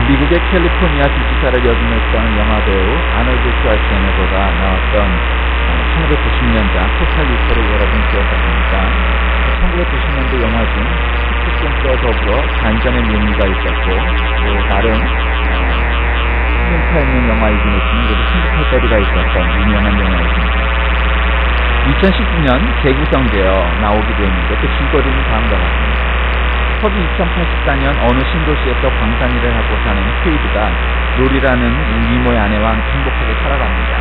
미국의 캘리포니아 주지사를 역임했던 영화배우 아놀드 슈왈츠네거가 나왔던 1990년작 토탈 리콜을 여러분 기억하십니까? 1990년도 영화 중 스포츠센과 더불어 잔잔의 묘미가 있었고 또 다른 흥미가 있는 영화이긴 했지만 그래도 흥미할 때리가 있었던 유명한 영화였습니다. 2019년 재구성되어 나오기도 했는데 그 줄거리는 다음과 같습니다. 서기 2084년 어느 신도시에서 광산일을 하고 사는 퀘이드가 롤이라는 이모의 아내와 함께 행복하게 살아갑니다.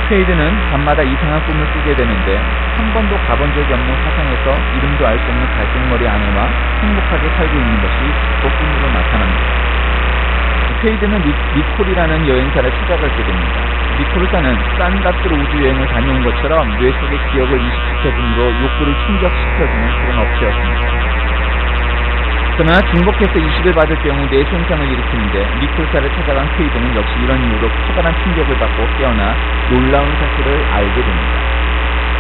퀘이드는 밤마다 이상한 꿈을 꾸게 되는데 한 번도 가본 적이 없는 화성에서 이름도 알 수 없는 갈색머리 아내와 행복하게 살고 있는 것이 그 꿈으로 나타납니다. 퀘이드는 니콜이라는 여행사를 찾아가게 됩니다. 니콜사는 싼값으로 우주여행을 다녀온 것처럼 뇌 속의 기억을 이식시켜줌으로 욕구를 충족시켜주는 그런 업체였습니다. 그러나 중복해서 이식을 받을 경우 뇌 손상을 일으키는데 니콜사를 찾아간 퀘이드는 역시 이런 이유로 커다란 충격을 받고 깨어나 놀라운 사실을 알게 됩니다.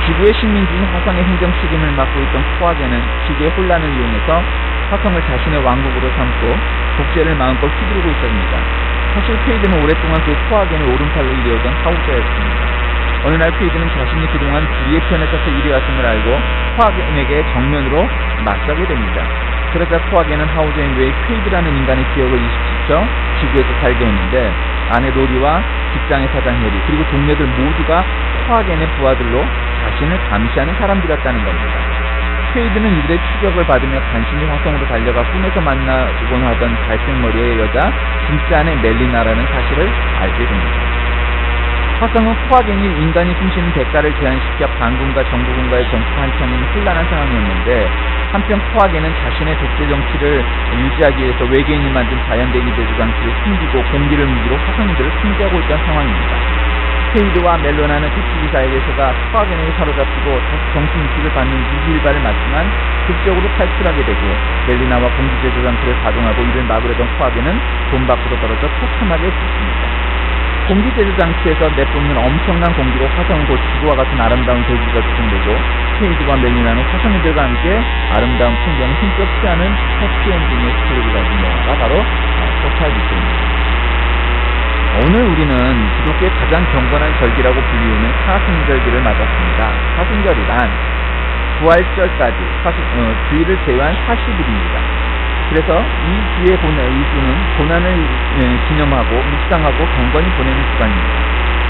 지구의 식민지인 화성의 행정 책임을 맡고 있던 코아겐은 지구의 혼란을 이용해서 화성을 자신의 왕국으로 삼고 독재를 마음껏 휘두르고 있었습니다. 사실 퀘이드는 오랫동안 그 코아겐의 오른팔로 일해오던 하우저였습니다. 어느 날 퀘이드는 자신이 그동안 불의의 편에 서서 일해왔음을 알고 코아겐에게 정면으로 맞서게 됩니다. 그러자 코아겐은 하우저인 외에 퀘이드라는 인간의 기억을 이식시켜 지구에서 살게 했는데 아내 로리와 직장의 사장 해리 그리고 동료들 모두가 코아겐의 부하들로 자신을 감시하는 사람들이었다는 겁니다. 퀘이드는 이들의 추격을 받으며 간신히 화성으로 달려가 꿈에서 만나곤 하던 갈색머리의 여자 진짜 아내 멜리나라는 사실을 알게 됩니다. 화성은 코아겐이 인간이 숨쉬는 대가를 제한시켜 반군과 정부군과의 전투가 한창인 혼란한 상황이었는데 한편 코아겐은 자신의 독재 정치를 유지하기 위해서 외계인이 만든 자연대기 제조 장치를 숨기고 공기를 무기로 화성인들을 통제하고 있던 상황입니다. 퀘이드와 멜로나는 택시기사에게 속아 코아겐에게 사로잡히고 정신이식을 받는 위기일바를 맞지만 극적으로 탈출하게 되고 멜리나와 공기제조 장치를 가동하고 이를 막으려던 코아겐은 돈 밖으로 떨어져 처참하게 죽습니다. 공기제조 장치에서 내뿜는 엄청난 공기로 화성은 곧 지구와 같은 아름다운 대지가 조성되고 퀘이드와 멜리나는 화성인들과 함께 아름다운 풍경을 힘껏 취하는 해피엔딩의 스토리를 가진 영화가 바로 토탈 리콜입니다. 오늘 우리는 기독교의 가장 경건한 절기라고 불리우는 사순절기를 맞았습니다. 사순절이란 부활절까지 주일을 제외한 40일입니다. 그래서 이 주의 이주는 고난을 기념하고 묵상하고 경건히 보내는 기간입니다.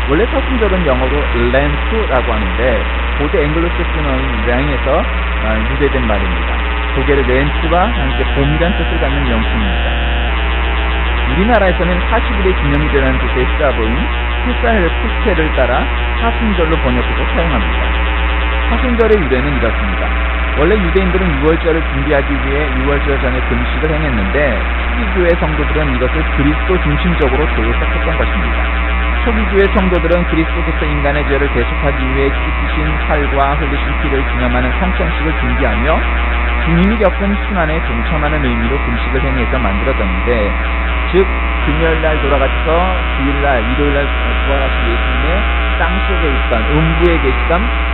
원래 사순절은 영어로 렌트라고 하는데 고대 앵글로색슨어인 랭에서 유래된 말입니다. 독일의 렌트와 함께 봄이란 뜻을 갖는 명칭입니다. 우리나라에서는 40일의 기념이 되라는 뜻의 히라보인 푸스테를 따라 사순절로 번역해서 사용합니다. 사순절의 유래는 이렇습니다. 원래 유대인들은 6월절을 준비하기 위해 6월절 전에 금식을 행했는데 초기교회 성도들은 이것을 그리스도 중심적으로 재해석했던 것입니다. 초기교회 성도들은 그리스도께서 인간의 죄를 대속하기 위해 찢으신 살과 흘리신 피를 기념하는 성찬식을 준비하며 주님이 겪은 순환에 동참하는 의미로 금식을 행해서 만들어졌는데 즉 금요일날 돌아가셔서 주일날 일요일날 부활하신 예수님의 땅속에 있던 음부에 계시던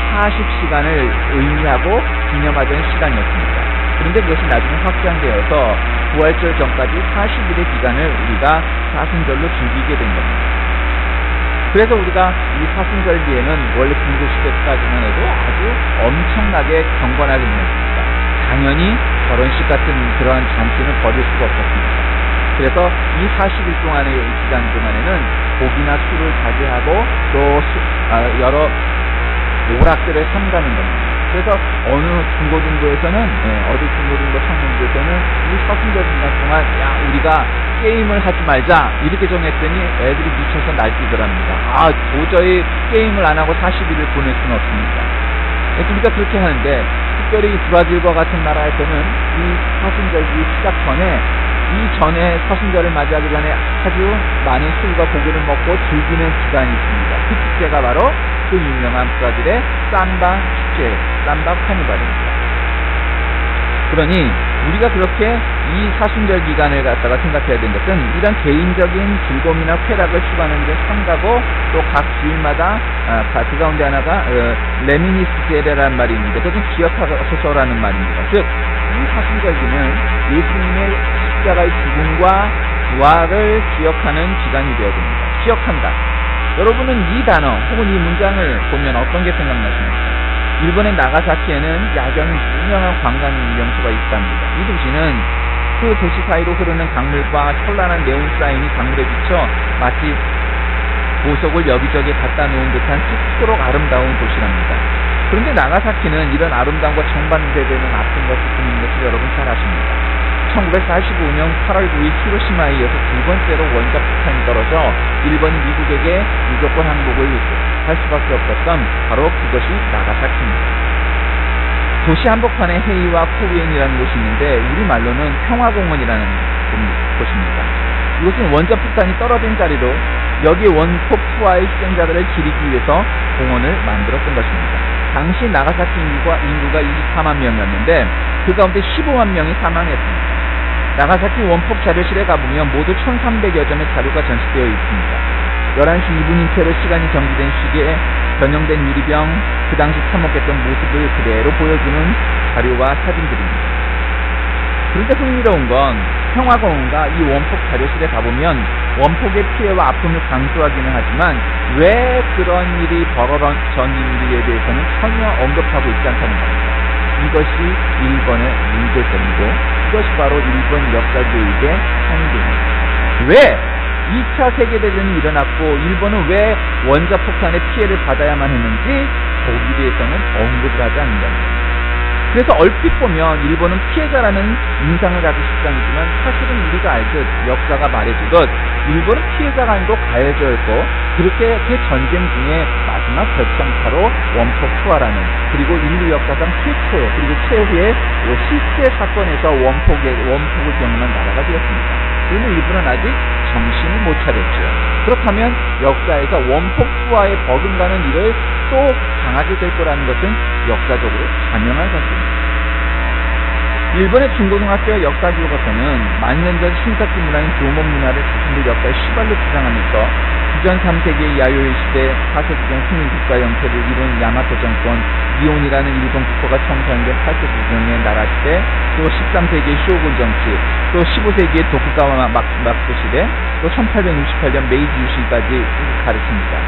40시간을 의미하고 기념하던 시간이었습니다. 그런데 그것이 나중에 확장되어서 부활절 전까지 40일의 기간을 우리가 사순절로 즐기게 된 겁니다. 그래서 우리가 이 사순절기에는 원래 중고시대까지만 해도 아주 엄청나게 경건하게 지냈습니다. 당연히 결혼식 같은 그러한 잔치는 버릴 수가 없었습니다. 그래서 이 40일 동안의 기간 동안에는 고기나 술을 자제하고 또 여러 오락들을 삼가는 겁니다. 그래서 어느 중고등부에서는 어디 중고등부 청년부에서는 이 사순절 기간 동안 우리가 게임을 하지 말자 이렇게 정했더니 애들이 미쳐서 날뛰더랍니다. 도저히 게임을 안 하고 40일을 보낼 수는 없습니다. 우리가 그렇게 하는데 특별히 브라질과 같은 나라에서는 이 사순절기 시작 전에 사순절을 맞이하기 전에 아주 많은 술과 고기를 먹고 즐기는 기간이 있습니다. 그 축제가 바로 그 유명한 브라질의 삼바 축제, 삼바 카니발입니다. 그러니 우리가 그렇게 이 사순절 기간을 갖다가 생각해야 되는 것은 이런 개인적인 즐거움이나 쾌락을 추구하는 데 삼가고 또 각 주일마다 그 가운데 하나가 레미니스제레라는 말이 있는데 그것은 기억하소서라는 말입니다. 즉 이 사순절기는 예수님의 십자가의 죽음과 부활을 기억하는 기간이 되어야 됩니다. 기억한다. 여러분은 이 단어 혹은 이 문장을 보면 어떤 게 생각나십니까? 일본의 나가사키에는 야경이 유명한 관광 명소가 있답니다. 이 도시는 그 도시 사이로 흐르는 강물과 현란한 네온 사인이 강물에 비쳐 마치 보석을 여기저기 갖다 놓은 듯한 숲도록 아름다운 도시랍니다. 그런데 나가사키는 이런 아름다움과 정반대되는 아픔과 슬픔인 것을 여러분 잘 아십니다. 1945년 8월 9일 히로시마에 이어서 두 번째로 원자 폭탄이 떨어져 일본이 미국에게 무조건 항복을 할 수밖에 없었던 바로 그것이 나가사키입니다. 도시 한복판에 헤이와 코우엔이라는 곳이 있는데 우리말로는 평화공원이라는 곳입니다. 이곳은 원자 폭탄이 떨어진 자리로 여기에 원폭 투하의 희생자들을 기리기 위해서 공원을 만들었던 것입니다. 당시 나가사키 인구가 24만 명이었는데 그 가운데 15만 명이 사망했습니다. 나가사키 원폭 자료실에 가보면 모두 1300여 점의 자료가 전시되어 있습니다. 11시 2분인체로 시간이 정지된 시기에 변형된 유리병, 그 당시 참혹했던 모습을 그대로 보여주는 자료와 사진들입니다. 그런데 흥미로운 건 평화공원과 이 원폭 자료실에 가보면 원폭의 피해와 아픔을 강조하기는 하지만 왜 그런 일이 벌어졌는지에 대해서는 전혀 언급하고 있지 않다는 겁니다. 이것이 일본의 문제점이고 이것이 바로 일본 역사교육의 한계입니다. 왜 2차 세계대전이 일어났고 일본은 왜 원자폭탄의 피해를 받아야만 했는지 거기에 대해서는 언급을 하지 않는 겁니다. 그래서 얼핏 보면 일본은 피해자라는 인상을 가지고 싶다지만 사실은 우리가 알듯 역사가 말해주듯 일본은 피해자가 아니고 가해자였고 그렇게 그 전쟁 중에 마지막 결정타로 원폭 투하라는 그리고 인류 역사상 최초의 그리고 최후의 실제 사건에서 원폭을 경험한 나라가 되었습니다. 그런데 일본은 아직 정신을 못 차렸죠. 그렇다면 역사에서 원폭 투하에 버금가는 일을 또 당하게 될 거라는 것은 역사적으로 자명한 사실입니다. 일본의 중고등학교 역사 교과서는 만년 전 신사기 문화인 교문 문화를 자신들 역사의 시발로 주장하면서 기전 3세기의 야요이 시대 4세기경 승인 국가 형태를 이룬 야마토 정권, 니혼이라는 일본 국호가 청산된 8세기경의 나라 시대, 또 13세기의 쇼군 정치, 또 15세기의 도쿠가와 막부 시대, 또 1868년 메이지 유신까지 가르칩니다.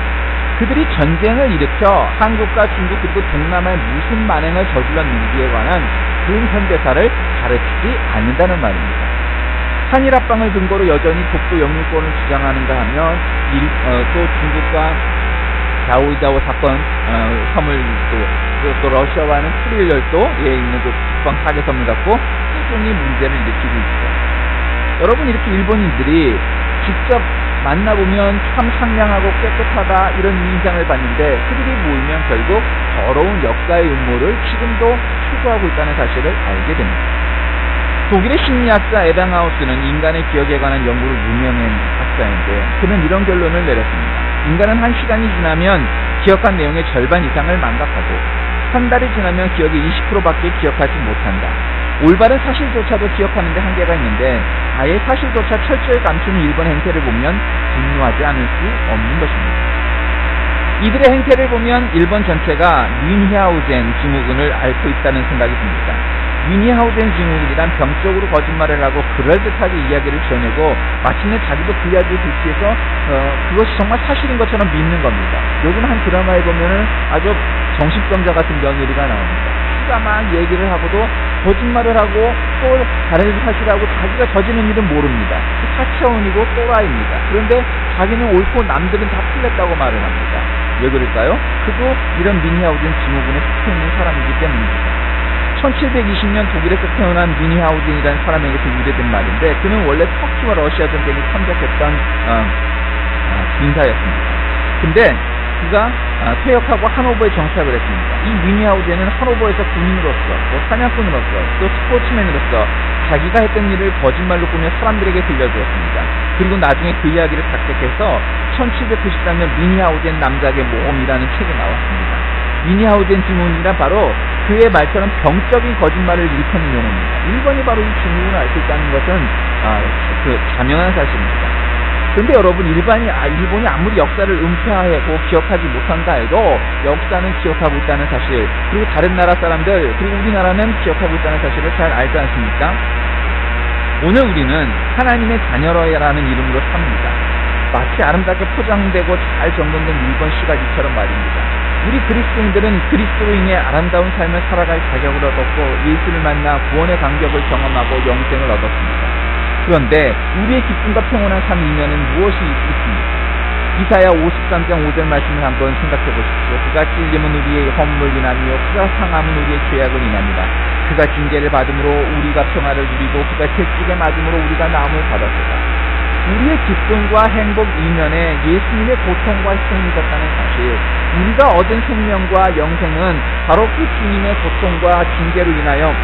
그들이 전쟁을 일으켜 한국과 중국 그리고 동남아에 무슨 만행을 저질렀는지에 관한 근현대사를 가르치지 않는다는 말입니다. 한일합방을 근거로 여전히 독도 영유권을 주장하는가 하면 또 중국과 자오이자오 사건 섬을 또 러시아와는 프릴 열도에 있는 그 국방 타계 섬을 갖고 꾸준히 문제를 일으키고 있죠. 여러분 이렇게 일본인들이 직접 만나보면 참 상냥하고 깨끗하다 이런 인상을 받는데 그들이 모이면 결국 더러운 역사의 음모를 지금도 추구하고 있다는 사실을 알게 됩니다. 독일의 심리학자 에방하우스는 인간의 기억에 관한 연구를 유명한 학자인데 그는 이런 결론을 내렸습니다. 인간은 한 시간이 지나면 기억한 내용의 절반 이상을 망각하고 한 달이 지나면 기억의 20%밖에 기억하지 못한다. 올바른 사실조차도 기억하는 데 한계가 있는데 아예 사실조차 철저히 감추는 일본의 행태를 보면 분노하지 않을 수 없는 것입니다. 이들의 행태를 보면 일본 전체가 뮌히하우젠 증후군을 앓고 있다는 생각이 듭니다. 뮌히하우젠 증후군이란 병적으로 거짓말을 하고 그럴듯하게 이야기를 지어내고 마침내 자기도 그 이야기에 들키해서 그것이 정말 사실인 것처럼 믿는 겁니다. 요즘 한 드라마에 보면은 아주 정신병자 같은 며느리가 나옵니다. 키가 막 얘기를 하고도 거짓말을 하고 또 다른 사실하고 자기가 저지른 일은 모릅니다. 사차원이고 또라이입니다. 그런데 자기는 옳고 남들은 다 틀렸다고 말을 합니다. 왜 그럴까요? 그도 이런 뮌히하우젠 증후군에 속해 있는 사람이기 때문입니다. 1720년 독일에서 태어난 뮌히하우젠이라는 사람에게서 유래된 말인데 그는 원래 터키와 러시아 전쟁에 참작했던 군사였습니다. 근데 그가 퇴역하고 하노버에 정착을 했습니다. 이 뮌히하우젠은 하노버에서 군인으로서 사냥꾼으로서 또 스포츠맨으로서 자기가 했던 일을 거짓말로 꾸며 사람들에게 들려주었습니다. 그리고 나중에 그 이야기를 각색해서 1793년 뮌히하우젠 남작의 모험이라는 책이 나왔습니다. 뮌히하우젠 증후군이란 바로 그의 말처럼 병적인 거짓말을 일컫는 용어입니다. 일본이 바로 이 증후군을 앓고 있다는 것은 자명한 사실입니다. 그런데 여러분 일본이 아무리 역사를 은폐하고 기억하지 못한다 해도 역사는 기억하고 있다는 사실 그리고 다른 나라 사람들 그리고 우리나라는 기억하고 있다는 사실을 잘 알지 않습니까? 오늘 우리는 하나님의 자녀라는 이름으로 삽니다. 마치 아름답게 포장되고 잘 정돈된 물건 시가지처럼 말입니다. 우리 그리스도인들은 그리스도로 인해 아름다운 삶을 살아갈 자격을 얻었고 예수를 만나 구원의 감격을 경험하고 영생을 얻었습니다. 그런데 우리의 기쁨과 평온한 삶 이면엔 무엇이 있습니까? 이사야 53장 5절 말씀을 한번 생각해 보십시오. 그가 찔림은 우리의 허물을 인하며 그가 상함은 우리의 죄악을 인합니다. 그가 징계를 받음으로 우리가 평화를 누리고 그가 채찍에 맞음으로 우리가 나음을 받았도다. 우리의 기쁨과 행복 이면에 예수님의 고통과 희생이 있었다는 사실, 우리가 얻은 생명과 영생은 바로 그 주님의 고통과 징계로 인하여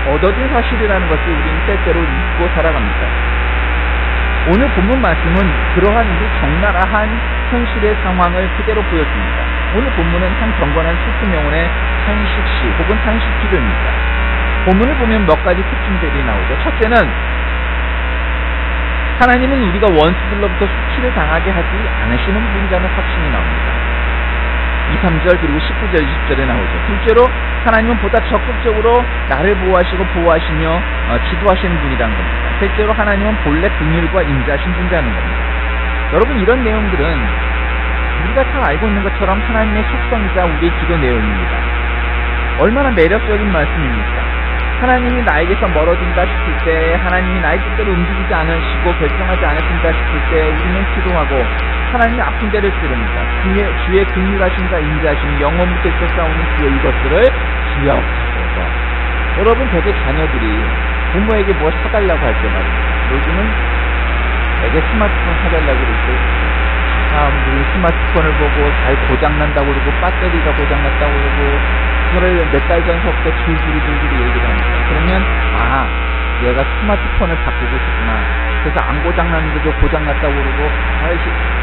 얻어진 사실이라는 것을 우리는 때때로 잊고 살아갑니다. 오늘 본문 말씀은 그러한 우리 적나라한 현실의 상황을 그대로 보여줍니다. 오늘 본문은 한 경건한 슬픈 영혼의 탄식시 혹은 탄식 기도입니다. 본문을 보면 몇 가지 특징들이 나오죠. 첫째는 하나님은 우리가 원수들로부터 수치를 당하게 하지 않으시는 분이라는 확신이 나옵니다. 2, 3절 그리고 19절, 20절에 나오죠. 둘째로 하나님은 보다 적극적으로 나를 보호하시며 지도하시는 분이라는 겁니다. 셋째로 하나님은 본래 긍휼과 인자하신 분이라는 겁니다. 여러분, 이런 내용들은 우리가 잘 알고 있는 것처럼 하나님의 속성이자 우리의 기도 내용입니다. 얼마나 매력적인 말씀입니까? 하나님이 나에게서 멀어진다 싶을 때, 하나님이 나의 뜻대로 움직이지 않으시고 결정하지 않으신다 싶을 때 우리는 기도하고 하나님의 아픈 데를 찌릅니다. 주의 긍휼하심과 인자하심, 영원부터 있어 싸우는 주여 이것들을 기억하소서. 여러분, 되게 자녀들이 부모에게 뭐 사달라고 할 때 말입니다. 요즘은 애게 스마트폰 사달라고 그러고, 사람들이 스마트폰을 보고 잘 고장난다고 그러고 배터리가 고장났다고 그러고 그거를 몇 달 전서부터 줄줄이 얘기를 합니다. 그러면 얘가 스마트폰을 바꾸고 싶구나. 그래서 안 고장났는데도 고장났다고 그러고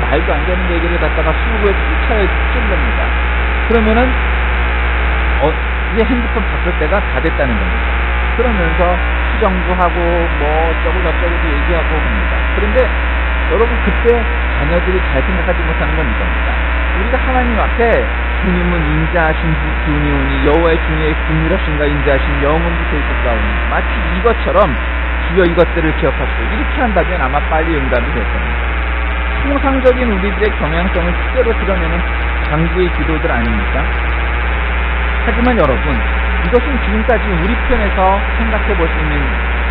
말도 안 되는 얘기를 갖다가 수구에 차에 찔릅니다. 그러면은 이제 핸드폰 바꿀 때가 다 됐다는 겁니다. 그러면서 수정도 하고 뭐 어쩌고 저쩌고도 얘기하고 합니다. 그런데 여러분, 그때 자녀들이 잘 생각하지 못하는 건 이겁니다. 우리가 하나님 앞에 주님은 인자하신 주니오니 여호와의 중에 긍휼하신가 인자하신 영원부터 있었사오니, 마치 이것처럼 주여 이것들을 기억하시고 이렇게 한다면 아마 빨리 응답이 될 겁니다. 통상적인 우리들의 경향성을 그대로 드러내는 강구의 기도들 아닙니까? 하지만 여러분, 이것은 지금까지 우리 편에서 생각해 볼 수 있는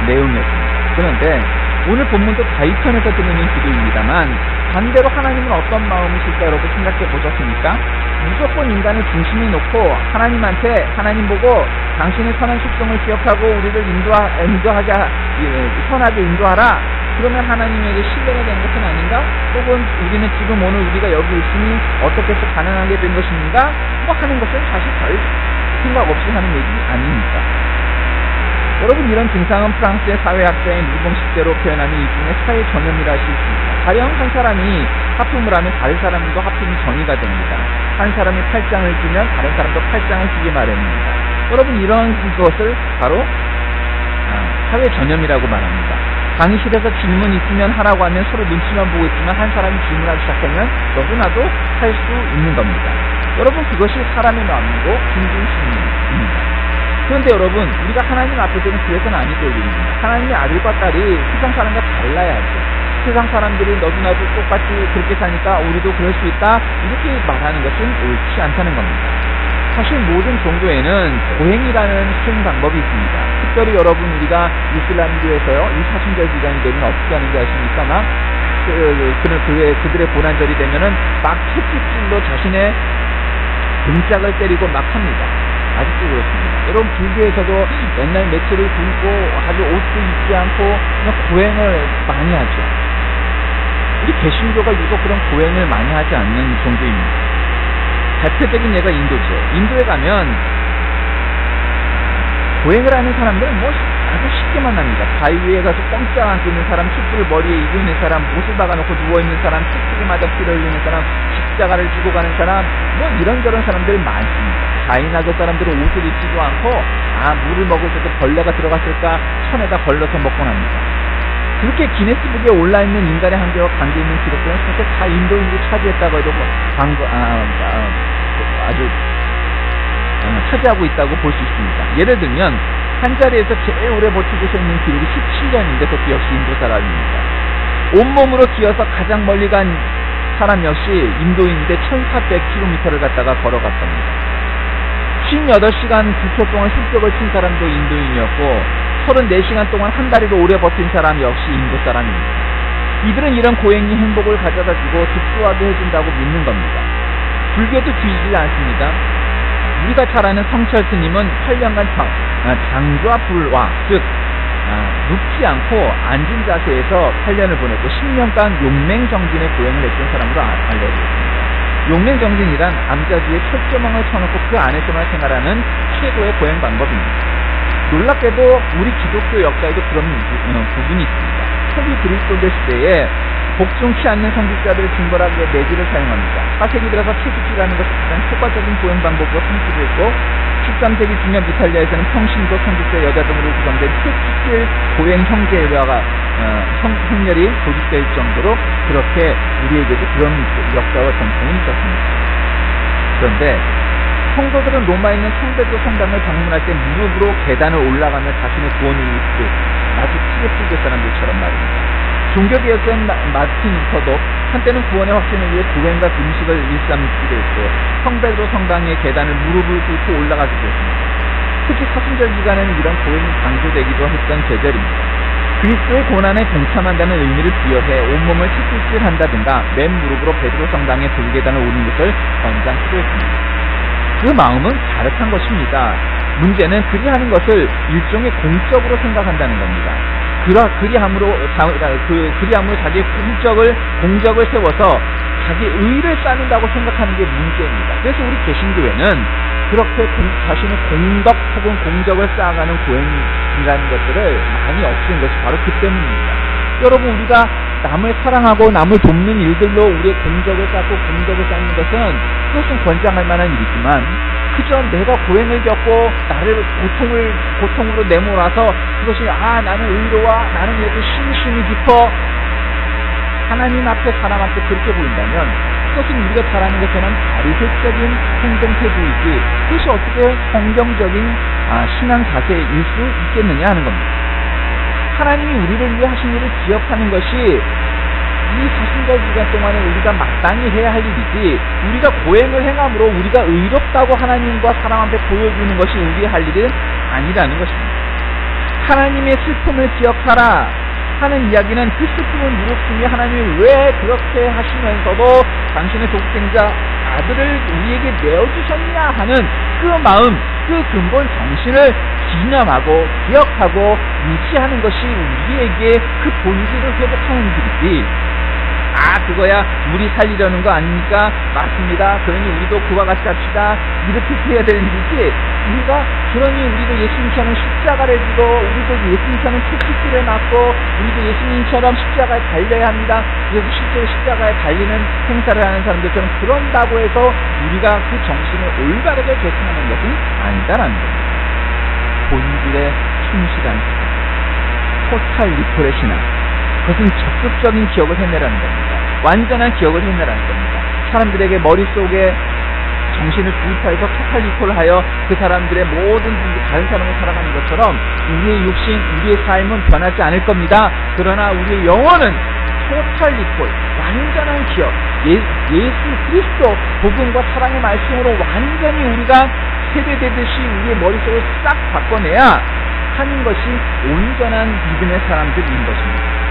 내용이었습니다. 그런데 오늘 본문도 자기 편에서 드리는 기도입니다만, 반대로 하나님은 어떤 마음이실까 여러분 생각해 보셨습니까? 무조건 인간을 중심에 놓고 하나님 보고 당신의 선한 속성을 기억하고 우리를 선하게 인도하라. 그러면 하나님에게 신뢰가 된 것은 아닌가? 혹은 우리는 지금 오늘 우리가 여기 있으니 어떻게 해서 가능하게 된 것입니까? 뭐 하는 것은 사실 별 생각 없이 하는 얘기 아닙니까? 여러분, 이런 증상은 프랑스의 사회학자인 루봉식대로 표현하는 일종의 사회 전염이라 할 수 있습니다. 가령 한 사람이 하품을 하면 다른 사람도 하품이 전이가 됩니다. 한 사람이 팔짱을 끼면 다른 사람도 팔짱을 끼기 마련입니다. 여러분, 이런 것을 바로 사회 전염이라고 말합니다. 강의실에서 질문 있으면 하라고 하면 서로 눈치만 보고 있지만 한 사람이 질문하기 시작하면 너도 나도 할 수 있는 겁니다. 여러분, 그것이 사람의 마음이고 존중심입니다. 그런데 여러분, 우리가 하나님 앞에서는 그래서는 아니고 있습니다. 하나님의 아들과 딸이 세상 사람과 달라야 하죠. 세상 사람들이 너도 나도 똑같이 그렇게 사니까 우리도 그럴 수 있다, 이렇게 말하는 것은 옳지 않다는 겁니다. 사실 모든 종교에는 고행이라는 수행 방법이 있습니다. 특별히 여러분, 우리가 이슬람교에서요, 이 사순절 기간이 되면 어떻게 하는지 아십니까? 막 그들의 고난절이 되면은 막 채찍질로 자신의 등짝을 때리고 막 합니다. 아직도 그렇습니다. 여러분, 불교에서도 맨날 매체를 굶고 아주 옷도 입지 않고 그냥 고행을 많이 하죠. 우리 개신교가 유독 그런 고행을 많이 하지 않는 종교입니다. 대표적인 예가 인도죠. 인도에 가면 고행을 하는 사람들은 뭐 아주 쉽게 만납니다. 바위 위에 가서 뻥짝 안고 있는 사람, 촛불을 머리에 이고 있는 사람, 못을 박아놓고 누워있는 사람, 툭툭이 맞아 피를 흘리는 사람, 십자가를 쥐고 가는 사람, 뭐 이런저런 사람들이 많습니다. 자인하게 사람들은 옷을 입지도 않고 물을 먹을 때도 벌레가 들어갔을까 천에다 걸러서 먹곤 합니다. 그렇게 기네스북에 올라있는 인간의 한계와 관계있는 기록들은 사실 다 인도인들이 차지했다고 해도 아주 차지하고 있다고 볼 수 있습니다. 예를 들면 한 자리에서 제일 오래 버티고서 있는 기록이 17년인데 그것도 역시 인도 사람입니다. 온몸으로 기어서 가장 멀리 간 사람 역시 인도인인데 1400km를 갔다가 걸어갔답니다. 58시간 9초 동안 습격을 친 사람도 인도인이었고 34시간 동안 한 다리로 오래 버틴 사람 역시 인도 사람입니다. 이들은 이런 고행이 행복을 가져다주고 득수하게 해준다고 믿는 겁니다. 불교도 뒤지지 않습니다. 우리가 잘 아는 성철 스님은 8년간 장좌 불화, 즉 눕지 않고 앉은 자세에서 8년을 보냈고 10년간 용맹정진의 고행을 했던 사람으로 알려졌습니다. 용맹정진이란 암자주에 철조망을 쳐놓고 그 안에서만 생활하는 최고의 고행 방법입니다. 놀랍게도 우리 기독교 역사에도 그런 부분이 있습니다. 초기 그리스도교 시대에 복종치 않는 성직자들을 징벌하기 위해 매질을 사용합니다. 4세기 들어서 채찍질하는 것을 가장 효과적인 고행 방법으로 성취를 했고 13세기 중엽 이탈리아에서는 평신도 성직자 여자 등으로 구성된 채찍질 고행 형제화가 행렬이 조직될 정도로 그렇게 우리에게도 그런 역사와 전통이 있었습니다. 그런데 성도들은 로마에 있는 성베드로 성당을 방문할 때 무릎으로 계단을 올라가며 자신의 구원을 입고 마치 피레프교 사람들처럼 말입니다. 종교개혁자인 마틴 루터도 한때는 구원의 확신을 위해 고행과 금식을 일삼기도 했고 성베드로 성당의 계단을 무릎을 꿇고 올라가기도 했습니다. 특히 사순절 기간에는 이런 고행이 강조되기도 했던 계절입니다. 그리스도의 고난에 동참한다는 의미를 부여해 온몸을 채찍질한다든가 맨 무릎으로 베드로 성당의 돌계단을 오르는 것을 권장하기도 했습니다. 그 마음은 가득한 것입니다. 문제는 그리하는 것을 일종의 공적으로 생각한다는 겁니다. 그리함으로 자기의 공적을 세워서 자기 의를 쌓는다고 생각하는 게 문제입니다. 그래서 우리 개신교회는 그렇게 자신의 공덕 혹은 공적을 쌓아가는 고행이라는 것들을 많이 없앤 것이 바로 그 때문입니다. 여러분, 우리가 남을 사랑하고 남을 돕는 일들로 우리의 공적을 쌓고 공덕을 쌓는 것은 그것은 권장할 만한 일이지만 그저 내가 고행을 겪고 나를 고통으로 내몰아서 그것이 나는 의로와 나는 이렇게 심심이 깊어 하나님 앞에 사람 앞에 그렇게 보인다면 그것은 우리가 잘 아는 것처럼 바리새적인 행동 태도이지 그것이 어떻게 성경적인 신앙 자세일 수 있겠느냐 하는 겁니다. 하나님이 우리를 위해 하신 일을 기억하는 것이 이 사순절 기간 동안에 우리가 마땅히 해야 할 일이지 우리가 고행을 행함으로 우리가 의롭다고 하나님과 사람 앞에 보여주는 것이 우리의 할 일은 아니라는 것입니다. 하나님의 슬픔을 기억하라 하는 이야기는 그 슬픔을 무릅쓰며 하나님이 왜 그렇게 하시면서도 당신의 독생자 아들을 우리에게 내어주셨냐 하는 그 마음, 그 근본 정신을 기념하고 기억하고 유지하는 것이 우리에게 그 본질을 회복하는 길이지 그거야 우리 살리려는 거 아닙니까? 맞습니다. 그러니 우리도 그와 같이 합시다. 이렇게 해야 될 일이지 그러니 우리도 예수님처럼 십자가를 지고 우리도 예수님처럼 채찍질을 맞고 우리도 예수님처럼 십자가에 달려야 합니다. 그래서 실제로 십자가에 달리는 행사를 하는 사람들처럼 그런다고 해서 우리가 그 정신을 올바르게 계승하는 것은 아니다라는 겁니다. 본질에 충실한 토탈 리콜의 신앙, 그것은 적극적인 기억을 해내라는 겁니다. 완전한 기억을 해내라는 겁니다. 사람들에게 머릿속에 정신을 주입하여서 토탈 리콜을 하여 그 사람들의 모든 다른 사람을 살아가는 것처럼 우리의 육신, 우리의 삶은 변하지 않을 겁니다. 그러나 우리의 영혼은 토탈 리콜, 완전한 기억, 예수 그리스도 복음과 사랑의 말씀으로 완전히 우리가 세대되듯이 우리의 머릿속을 싹 바꿔내야 하는 것이 온전한 믿음의 사람들인 것입니다.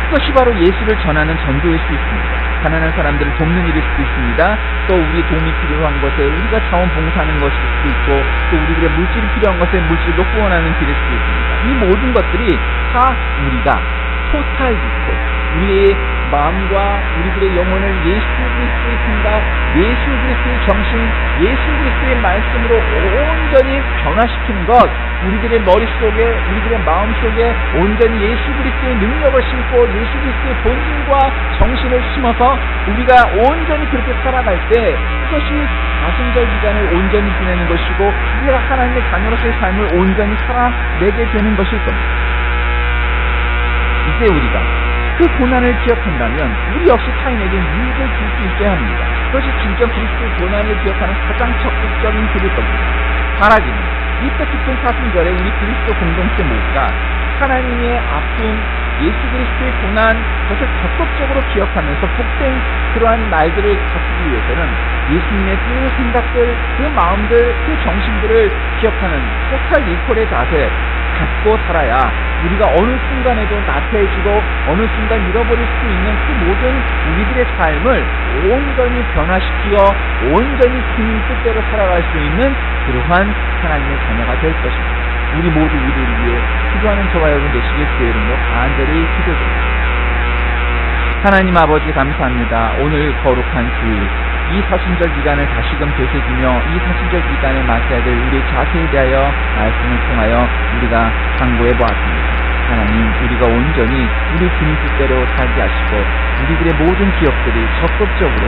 그것이 바로 예수를 전하는 전도일 수 있습니다. 가난한 사람들을 돕는 일일 수도 있습니다. 또 우리 도움이 필요한 것에 우리가 자원봉사하는 것일 수도 있고 또 우리들의 물질이 필요한 것에 물질로 후원하는 길일 수도 있습니다. 이 모든 것들이 다 우리가 토탈 리콜, 우리의 마음과 우리들의 영혼을 예수 그리스도의 생각, 예수 그리스도의 정신, 예수 그리스도의 말씀으로 온전히 변화시키는 것, 우리들의 머릿속에, 우리들의 마음속에 온전히 예수 그리스도의 능력을 심고 예수 그리스도의 본질과 정신을 심어서 우리가 온전히 그렇게 살아갈 때 그것이 사순절 기간을 온전히 지내는 것이고 우리가 하나님의 자녀로서의 삶을 온전히 살아내게 되는 것일 겁니다. 이제 우리가 그 고난을 기억한다면 우리 역시 타인에게 유익을 줄 수 있게 합니다. 그것이 진짜 그리스도의 고난을 기억하는 가장 적극적인 길일 겁니다. 바라기는 이 뜻깊은 사순절에 우리 그리스도 공동체 모두가 하나님의 아픔, 예수 그리스도의 고난, 그것을 적극적으로 기억하면서 복된 그러한 날들을 갖기 위해서는 예수님의 그 생각들, 그 마음들, 그 정신들을 기억하는 토탈 리콜의 자세 갖고 살아야 우리가 어느 순간에도 나태해지고 어느 순간 잃어버릴 수 있는 그 모든 우리들의 삶을 온전히 변화시키어 온전히 주님 뜻대로 살아갈 수 있는 그러한 하나님의 자녀가 될 것입니다. 우리 모두 우리를 위해 기도하는 저와 여러분 되시길 주의 이름으로 간절히 기도드립니다. 하나님 아버지 감사합니다. 오늘 거룩한 주일 이 사순절 기간을 다시금 되새기며 이 사순절 기간에 맞이해야 될 우리의 자세에 대하여 말씀을 통하여 우리가 상고해 보았습니다. 하나님, 우리가 온전히 우리 주님 뜻대로 살게 하시고 우리들의 모든 기억들이 적극적으로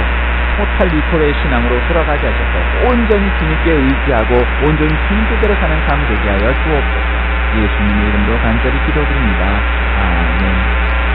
토탈 리콜의 신앙으로 돌아가게 하셔서 온전히 주님께 의지하고 온전히 주님 뜻대로 사는 삶 되게 하여 주옵소서. 예수님의 이름으로 간절히 기도드립니다. 아멘.